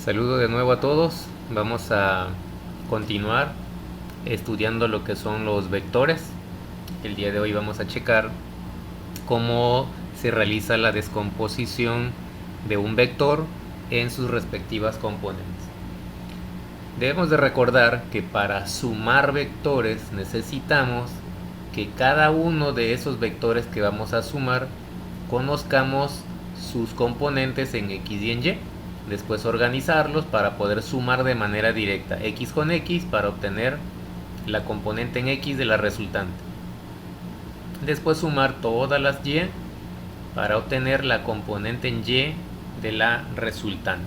Saludo de nuevo a todos. Vamos a continuar estudiando lo que son los vectores. El día de hoy vamos a checar cómo se realiza la descomposición de un vector en sus respectivas componentes. Debemos de recordar que para sumar vectores necesitamos que cada uno de esos vectores que vamos a sumar conozcamos sus componentes en X y en Y. Después organizarlos para poder sumar de manera directa X con X para obtener la componente en X de la resultante. Después sumar todas las Y para obtener la componente en Y de la resultante.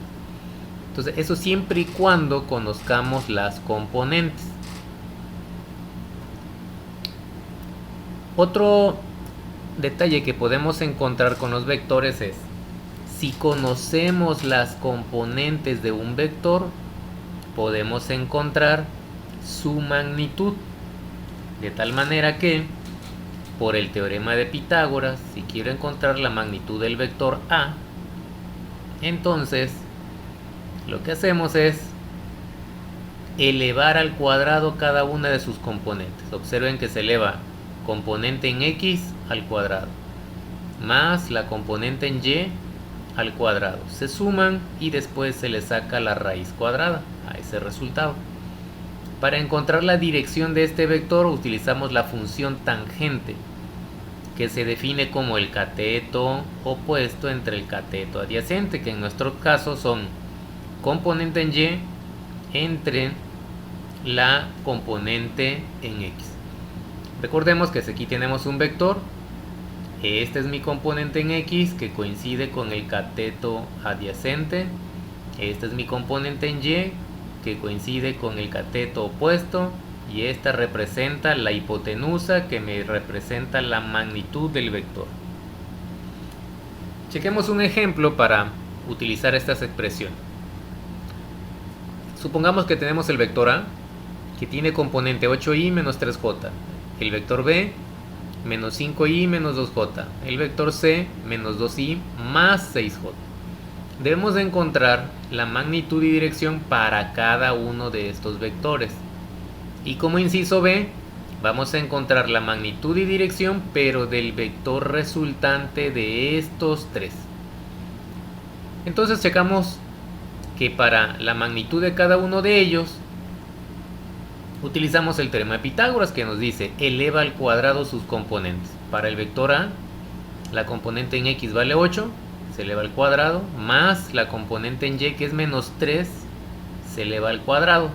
Entonces eso siempre y cuando conozcamos las componentes. Otro detalle que podemos encontrar con los vectores es: si conocemos las componentes de un vector, podemos encontrar su magnitud. De tal manera que, por el teorema de Pitágoras, si quiero encontrar la magnitud del vector A, entonces lo que hacemos es elevar al cuadrado cada una de sus componentes. Observen que se eleva componente en X al cuadrado, más la componente en Y al cuadrado. Se suman y después se le saca la raíz cuadrada a ese resultado. Para encontrar la dirección de este vector utilizamos la función tangente, que se define como el cateto opuesto entre el cateto adyacente, que en nuestro caso son componente en Y entre la componente en X. Recordemos que aquí tenemos un vector. Este es mi componente en X que coincide con el cateto adyacente. Este es mi componente en Y que coincide con el cateto opuesto. Y esta representa la hipotenusa que me representa la magnitud del vector. Chequemos un ejemplo para utilizar estas expresiones. Supongamos que tenemos el vector A, que tiene componente 8i menos 3j. El vector B, menos 5i menos 2j. El vector C, menos 2i más 6j. Debemos de encontrar la magnitud y dirección para cada uno de estos vectores. Y como inciso B, vamos a encontrar la magnitud y dirección, pero del vector resultante de estos tres. Entonces checamos que para la magnitud de cada uno de ellos utilizamos el teorema de Pitágoras, que nos dice eleva al cuadrado sus componentes. Para el vector A, la componente en X vale 8, se eleva al cuadrado, más la componente en Y, que es menos 3, se eleva al cuadrado.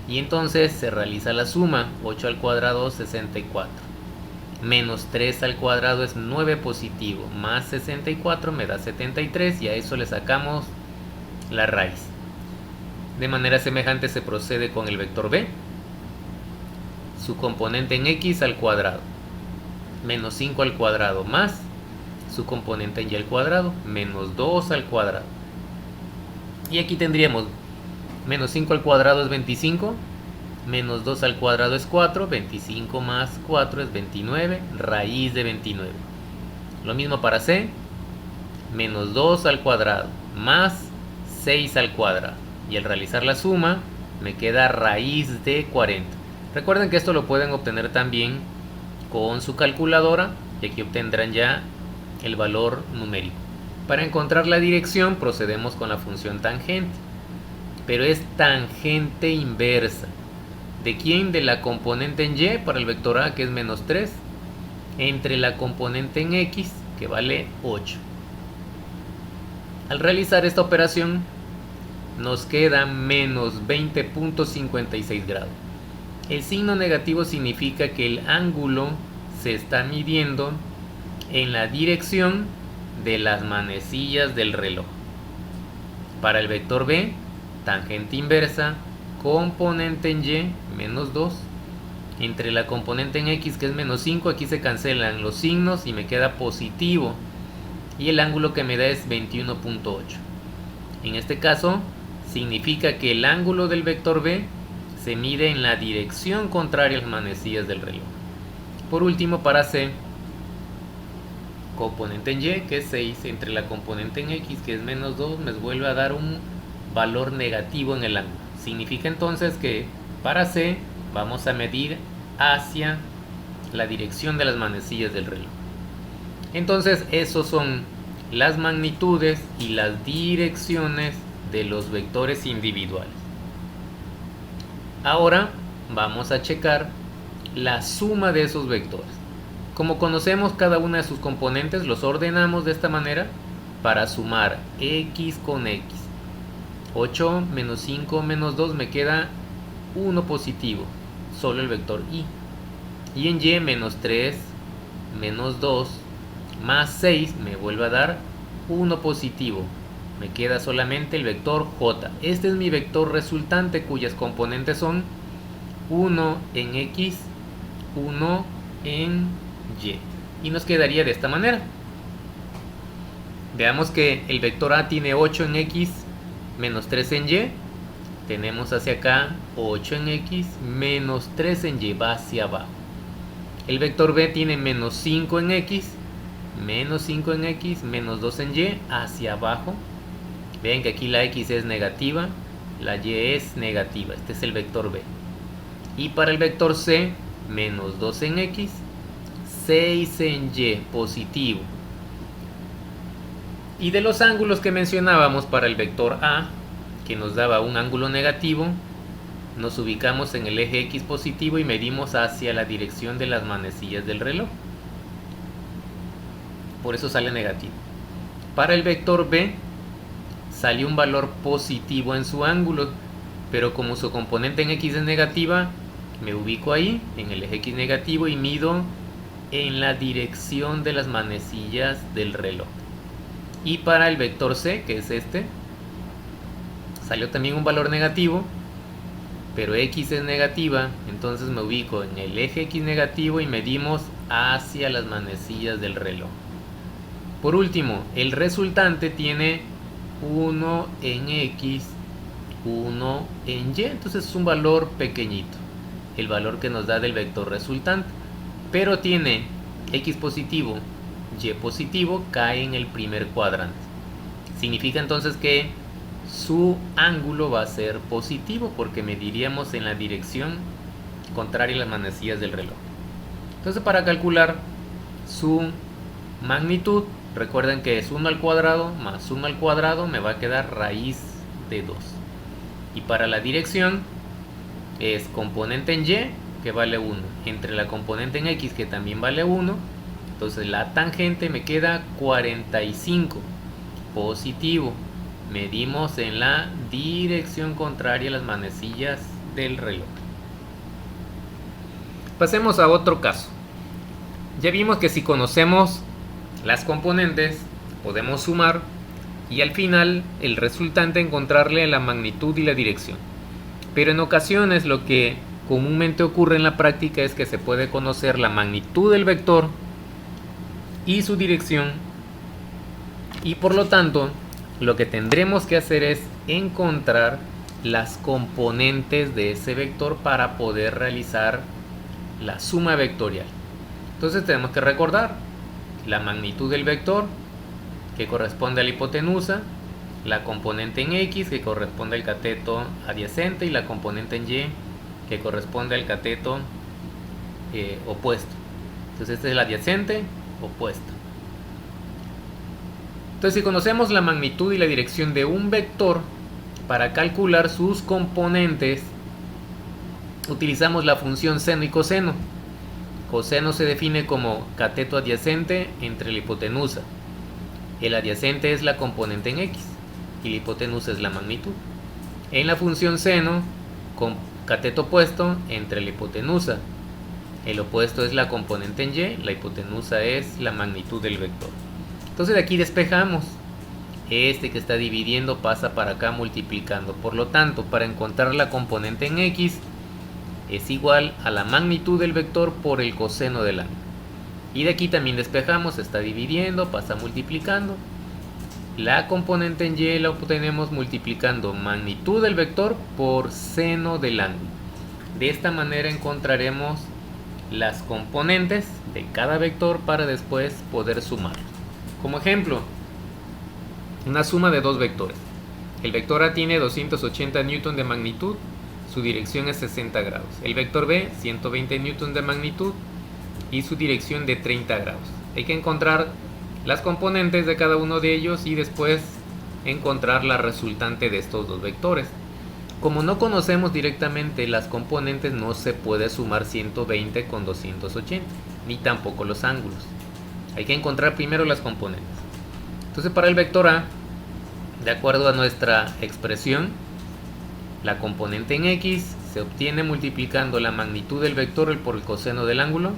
Y entonces se realiza la suma. 8 al cuadrado, 64. Menos 3 al cuadrado es 9 positivo, más 64 me da 73, y a eso le sacamos la raíz. De manera semejante se procede con el vector B. Su componente en X al cuadrado, menos 5 al cuadrado, más su componente en Y al cuadrado, menos 2 al cuadrado. Y aquí tendríamos menos 5 al cuadrado es 25, menos 2 al cuadrado es 4, 25 más 4 es 29, raíz de 29. Lo mismo para C, menos 2 al cuadrado, más 6 al cuadrado. Y al realizar la suma, me queda raíz de 40. Recuerden que esto lo pueden obtener también con su calculadora, y aquí obtendrán ya el valor numérico. Para encontrar la dirección procedemos con la función tangente, pero es tangente inversa. ¿De quién? De la componente en Y para el vector A, que es menos 3, entre la componente en X, que vale 8. Al realizar esta operación nos queda menos 20.56 grados. El signo negativo significa que el ángulo se está midiendo en la dirección de las manecillas del reloj. Para el vector B, tangente inversa, componente en Y, menos 2. Entre la componente en X, que es menos 5, aquí se cancelan los signos y me queda positivo. Y el ángulo que me da es 21.8. En este caso, significa que el ángulo del vector B se mide en la dirección contraria a las manecillas del reloj. Por último, para C, componente en Y, que es 6, entre la componente en X, que es menos 2, me vuelve a dar un valor negativo en el ángulo. Significa entonces que para C vamos a medir hacia la dirección de las manecillas del reloj. Entonces esos son las magnitudes y las direcciones de los vectores individuales. Ahora vamos a checar la suma de esos vectores. Como conocemos cada una de sus componentes, los ordenamos de esta manera para sumar x con x. 8 menos 5 menos 2 me queda 1 positivo, solo el vector y. Y en y menos 3 menos 2 más 6 me vuelve a dar 1 positivo. Me queda solamente el vector j. Este es mi vector resultante cuyas componentes son 1 en x, 1 en y. Y nos quedaría de esta manera. Veamos que el vector a tiene 8 en x menos 3 en y. Tenemos hacia acá 8 en x menos 3 en y, va hacia abajo. El vector b tiene menos 5 en x, menos 5 en x, menos 2 en y, hacia abajo. Ven que aquí la x es negativa, la y es negativa. Este es el vector b. Y para el vector c, menos 2 en x, 6 en y, positivo. Y de los ángulos que mencionábamos para el vector a, que nos daba un ángulo negativo, nos ubicamos en el eje x positivo y medimos hacia la dirección de las manecillas del reloj. Por eso sale negativo. Para el vector b, salió un valor positivo en su ángulo, pero como su componente en x es negativa, me ubico ahí, en el eje x negativo, y mido en la dirección de las manecillas del reloj. Y para el vector c, que es este, salió también un valor negativo, pero x es negativa, entonces me ubico en el eje x negativo y medimos hacia las manecillas del reloj. Por último, el resultante tiene 1 en x, 1 en y, entonces es un valor pequeñito, el valor que nos da del vector resultante, pero tiene x positivo, y positivo, cae en el primer cuadrante. Significa entonces que su ángulo va a ser positivo porque mediríamos en la dirección contraria a las manecillas del reloj. Entonces, para calcular su magnitud, recuerden que es 1 al cuadrado más 1 al cuadrado, me va a quedar raíz de 2. Y para la dirección es componente en y, que vale 1, entre la componente en x, que también vale 1. Entonces la tangente me queda 45, positivo. Medimos en la dirección contraria a las manecillas del reloj. Pasemos a otro caso. Ya vimos que si conocemos las componentes, podemos sumar y al final el resultante encontrarle la magnitud y la dirección. Pero en ocasiones lo que comúnmente ocurre en la práctica es que se puede conocer la magnitud del vector y su dirección, y por lo tanto lo que tendremos que hacer es encontrar las componentes de ese vector para poder realizar la suma vectorial. Entonces tenemos que recordar la magnitud del vector, que corresponde a la hipotenusa, la componente en x, que corresponde al cateto adyacente, y la componente en y, que corresponde al cateto opuesto. Entonces este es el adyacente, opuesto. Entonces, si conocemos la magnitud y la dirección de un vector, para calcular sus componentes utilizamos la función seno y coseno. Coseno se define como cateto adyacente entre la hipotenusa. El adyacente es la componente en x y la hipotenusa es la magnitud. En la función seno, con cateto opuesto entre la hipotenusa. El opuesto es la componente en y, la hipotenusa es la magnitud del vector. Entonces de aquí despejamos. Este que está dividiendo pasa para acá multiplicando. Por lo tanto, para encontrar la componente en x es igual a la magnitud del vector por el coseno del ángulo. Y de aquí también despejamos, está dividiendo, pasa multiplicando. La componente en y la obtenemos multiplicando magnitud del vector por seno del ángulo. De esta manera encontraremos las componentes de cada vector para después poder sumar. Como ejemplo, una suma de dos vectores. El vector A tiene 280 newton de magnitud, su dirección es 60 grados. El vector B, 120 newton de magnitud y su dirección de 30 grados. Hay que encontrar las componentes de cada uno de ellos y después encontrar la resultante de estos dos vectores. Como no conocemos directamente las componentes, no se puede sumar 120 con 280, ni tampoco los ángulos. Hay que encontrar primero las componentes. Entonces, para el vector A, de acuerdo a nuestra expresión, la componente en X se obtiene multiplicando la magnitud del vector por el coseno del ángulo.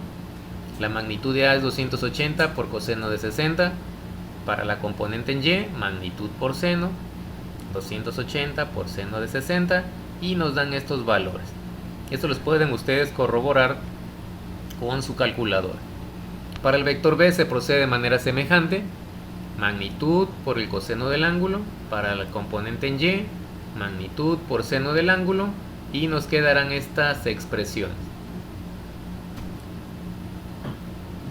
La magnitud de A es 280 por coseno de 60. Para la componente en Y, magnitud por seno, 280 por seno de 60, y nos dan estos valores. Esto los pueden ustedes corroborar con su calculadora. Para el vector B se procede de manera semejante. Magnitud por el coseno del ángulo. Para la componente en Y, magnitud por seno del ángulo, y nos quedarán estas expresiones.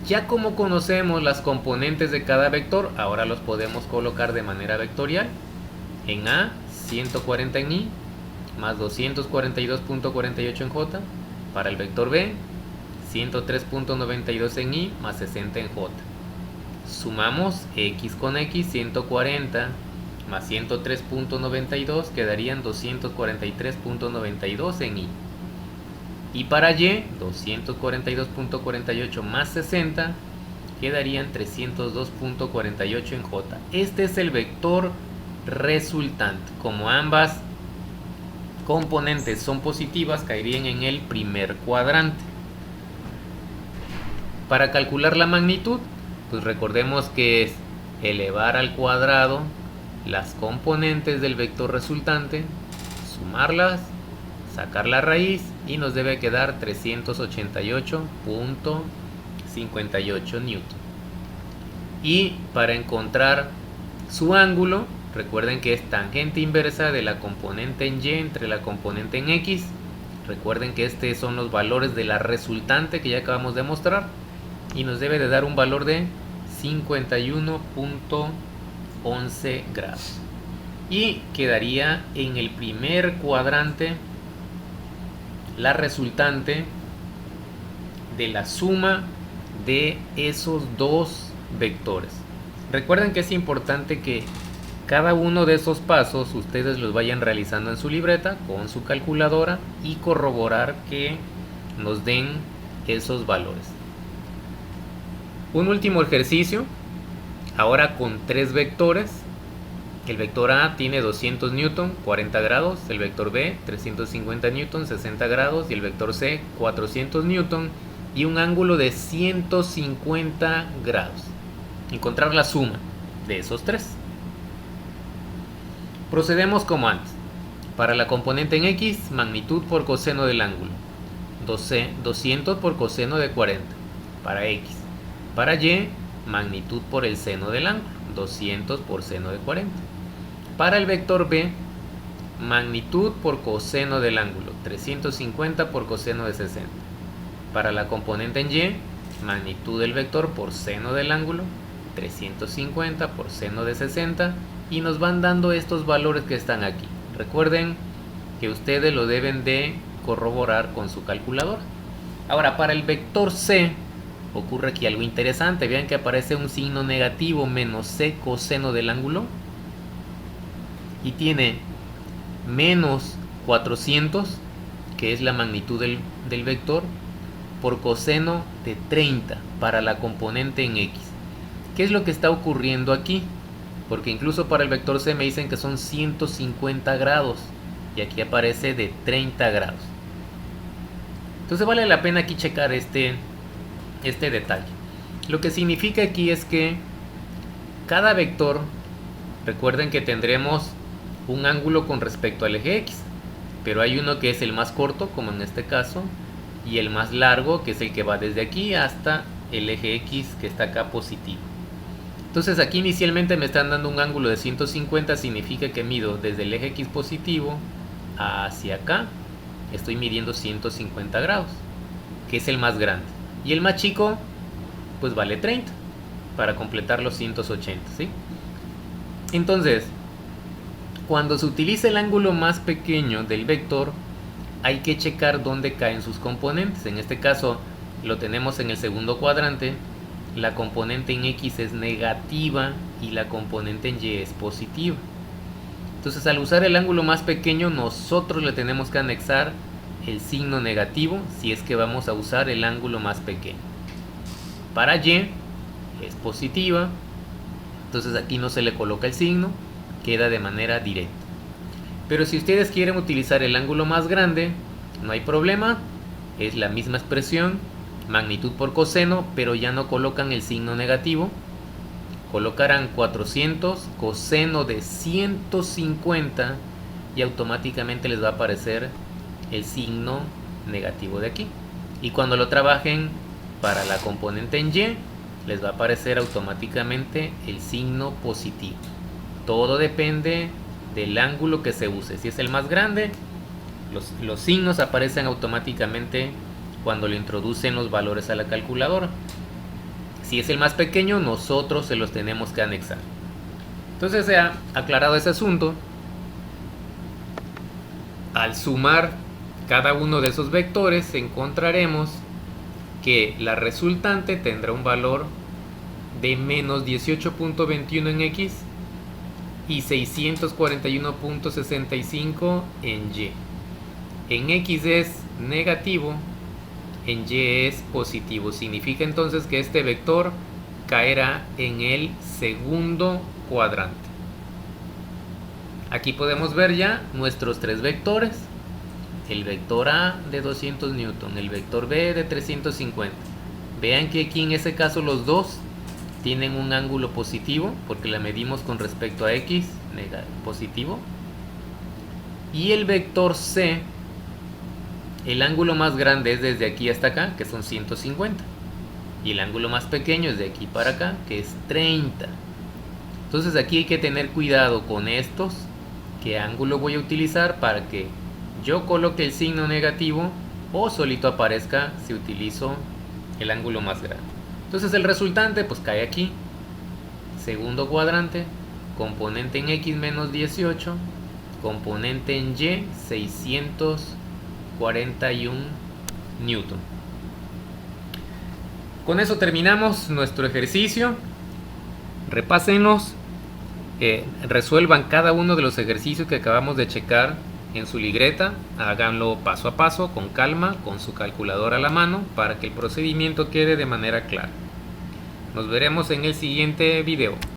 Ya como conocemos las componentes de cada vector, ahora los podemos colocar de manera vectorial. En A, 140 en Y, más 242.48 en J. Para el vector B, 103.92 en Y, más 60 en J. Sumamos X con X, 140 más 103.92 quedarían 243.92 en Y. Y para Y, 242.48 más 60 quedarían 302.48 en J. Este es el vector resultante. Como ambas componentes son positivas, caerían en el primer cuadrante. Para calcular la magnitud, pues recordemos que es elevar al cuadrado las componentes del vector resultante, sumarlas, sacar la raíz, y nos debe quedar 388.58 newton. Y para encontrar su ángulo, recuerden que es tangente inversa de la componente en Y entre la componente en X. Recuerden que estos son los valores de la resultante que ya acabamos de mostrar, y nos debe de dar un valor de 51.11 grados. Y quedaría en el primer cuadrante la resultante de la suma de esos dos vectores. Recuerden que es importante que cada uno de esos pasos ustedes los vayan realizando en su libreta con su calculadora y corroborar que nos den esos valores. Un último ejercicio, ahora con tres vectores. El vector A tiene 200 newton, 40 grados, el vector B 350 newton, 60 grados, y el vector C 400 newton y un ángulo de 150 grados. Encontrar la suma de esos tres. Procedemos como antes. Para la componente en X, magnitud por coseno del ángulo, 200 por coseno de 40 para X. Para Y, magnitud por el seno del ángulo, 200 por seno de 40. Para el vector B, magnitud por coseno del ángulo, 350 por coseno de 60. Para la componente en Y, magnitud del vector por seno del ángulo, 350 por seno de 60, y nos van dando estos valores que están aquí. Recuerden que ustedes lo deben de corroborar con su calculadora. Ahora, para el vector C ocurre aquí algo interesante. Vean que aparece un signo negativo, menos C coseno del ángulo, y tiene menos 400, que es la magnitud del vector, por coseno de 30 para la componente en X. ¿Qué es lo que está ocurriendo aquí? Porque incluso para el vector C me dicen que son 150 grados y aquí aparece de 30 grados. Entonces vale la pena aquí checar este detalle. Lo que significa aquí es que cada vector, recuerden que tendremos un ángulo con respecto al eje X, pero hay uno que es el más corto, como en este caso, y el más largo, que es el que va desde aquí hasta el eje X, que está acá positivo. Entonces aquí inicialmente me están dando un ángulo de 150, significa que mido desde el eje X positivo hacia acá, estoy midiendo 150 grados, que es el más grande, y el más chico pues vale 30 para completar los 180, ¿sí? Entonces, Cuando se utiliza el ángulo más pequeño del vector, hay que checar dónde caen sus componentes. En este caso lo tenemos en el segundo cuadrante. La componente en X es negativa y la componente en Y es positiva. Entonces, al usar el ángulo más pequeño, nosotros le tenemos que anexar el signo negativo si es que vamos a usar el ángulo más pequeño. Para Y es positiva, entonces aquí no se le coloca el signo, queda de manera directa. Pero si ustedes quieren utilizar el ángulo más grande, no hay problema, es la misma expresión, magnitud por coseno, pero ya no colocan el signo negativo. Colocarán 400 coseno de 150 y automáticamente les va a aparecer el signo negativo de aquí. Y cuando lo trabajen para la componente en Y, les va a aparecer automáticamente el signo positivo. Todo depende del ángulo que se use. Si es el más grande, los signos aparecen automáticamente cuando le introducen los valores a la calculadora. Si es el más pequeño, nosotros se los tenemos que anexar. Entonces, se ha aclarado ese asunto. Al sumar cada uno de esos vectores, encontraremos que la resultante tendrá un valor de menos 18.21 en X y 641.65 en Y. En X es negativo, en Y es positivo. Significa entonces que este vector caerá en el segundo cuadrante. Aquí podemos ver ya nuestros tres vectores. El vector A de 200 newton, el vector B de 350. Vean que aquí en ese caso los dos tienen un ángulo positivo porque la medimos con respecto a X, positivo. Y el vector C, el ángulo más grande es desde aquí hasta acá, que son 150. Y el ángulo más pequeño es de aquí para acá, que es 30. Entonces aquí hay que tener cuidado con estos. ¿Qué ángulo voy a utilizar para que yo coloque el signo negativo o solito aparezca si utilizo el ángulo más grande? Entonces el resultante pues cae aquí. Segundo cuadrante, componente en X menos 18, componente en Y 641 newton. Con eso terminamos nuestro ejercicio. Repásenlos, resuelvan cada uno de los ejercicios que acabamos de checar en su libreta. Háganlo paso a paso, con calma, con su calculadora a la mano, para que el procedimiento quede de manera clara. Nos veremos en el siguiente video.